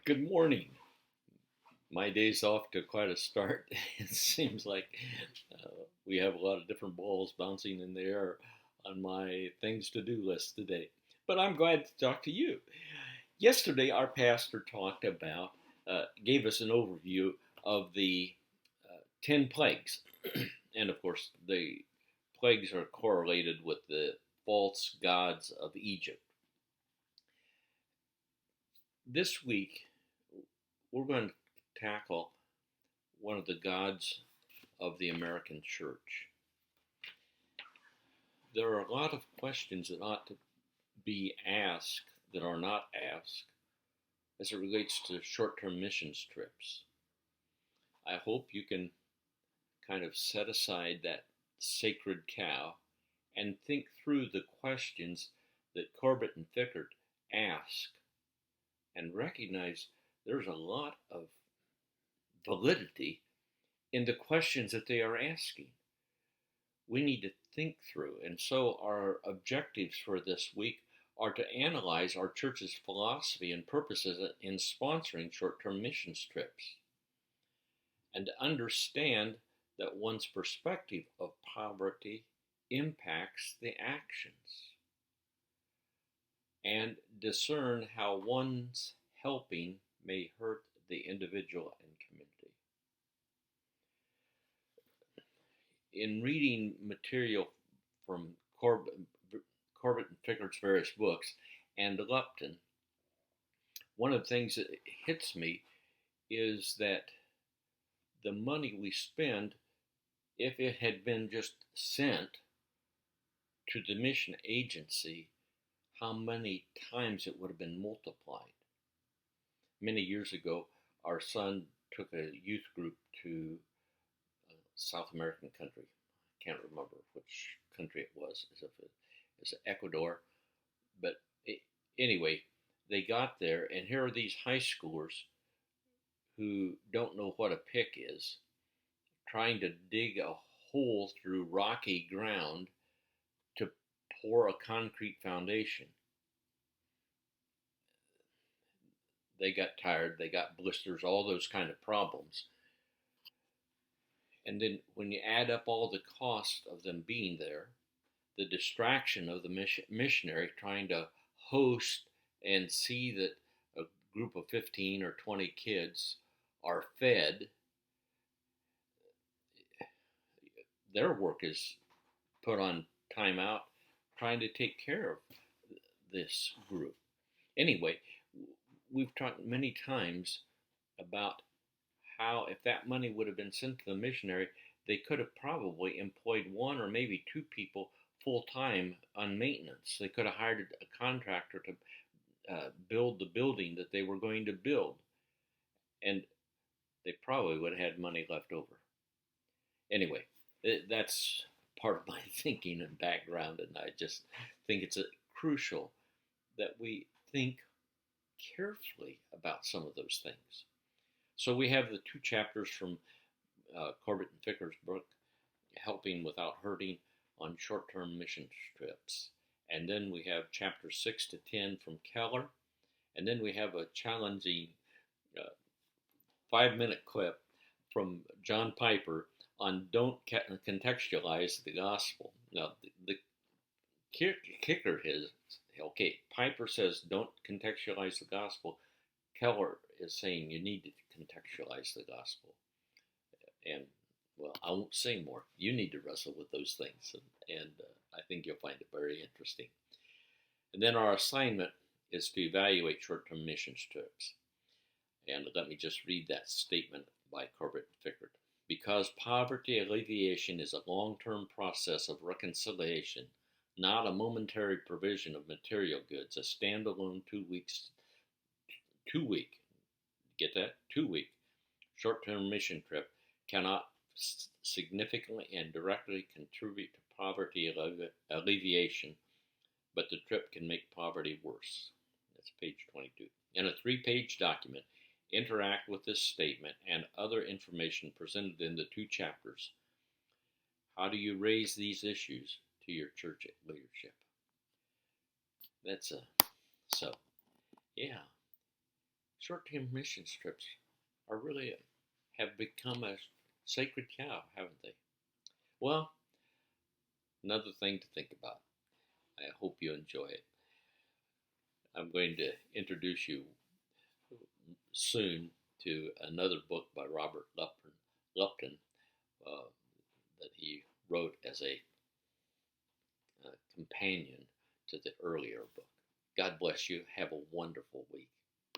Good morning. My day's off to quite a start. It seems like we have a lot of different balls bouncing in the air on my things to do list today. But I'm glad to talk to you. Yesterday, our pastor gave us an overview of the 10 plagues. And of course, the plagues are correlated with the false gods of Egypt. This week, we're going to tackle one of the gods of the American church. There are a lot of questions that ought to be asked that are not asked as it relates to short-term missions trips. I hope you can kind of set aside that sacred cow and think through the questions that Corbett and Fickert ask and recognize there's a lot of validity in the questions that they are asking. We need to think through, and so our objectives for this week are to analyze our church's philosophy and purposes in sponsoring short-term missions trips, and to understand that one's perspective of poverty impacts the actions, and discern how one's helping may hurt the individual and community. In reading material from Corbett and Fickert's various books and Lupton, one of the things that hits me is that the money we spend, if it had been just sent to the mission agency, how many times it would have been multiplied. Many years ago, our son took a youth group to a South American country. I can't remember which country it was, as if it was Ecuador. But anyway, they got there, and here are these high schoolers who don't know what a pick is, trying to dig a hole through rocky ground to pour a concrete foundation. They got tired, they got blisters, all those kind of problems. And then when you add up all the cost of them being there, the distraction of the missionary trying to host and see that a group of 15 or 20 kids are fed, their work is put on timeout trying to take care of this group. Anyway, we've talked many times about how if that money would have been sent to the missionary, they could have probably employed one or maybe two people full-time on maintenance. They could have hired a contractor to build the building that they were going to build, and they probably would have had money left over. Anyway, that's part of my thinking and background, and I just think it's crucial that we think carefully about some of those things. So we have the two chapters from Corbett and Fickert's book, Helping Without Hurting, on short-term mission trips. And then we have chapters 6 to 10 from Keller. And then we have a challenging 5-minute clip from John Piper on Don't Contextualize the Gospel. Now, the kicker is, okay, Piper says don't contextualize the gospel. Keller is saying you need to contextualize the gospel. And, well, I won't say more. You need to wrestle with those things, and I think you'll find it very interesting. And then our assignment is to evaluate short-term missions trips. And let me just read that statement by Corbett and Fickert. Because poverty alleviation is a long-term process of reconciliation, not a momentary provision of material goods, a standalone 2 week, get that? 2 week short-term mission trip cannot significantly and directly contribute to poverty alleviation, but the trip can make poverty worse. That's page 22. In a 3-page document, interact with this statement and other information presented in the 2 chapters. How do you raise these issues to your church short-term mission trips are really have become a sacred cow, haven't they? Well, another thing to think about. I hope you enjoy it. I'm going to introduce you soon to another book by Robert Lupton uh, that he wrote as a companion to the earlier book. God bless you. Have a wonderful week.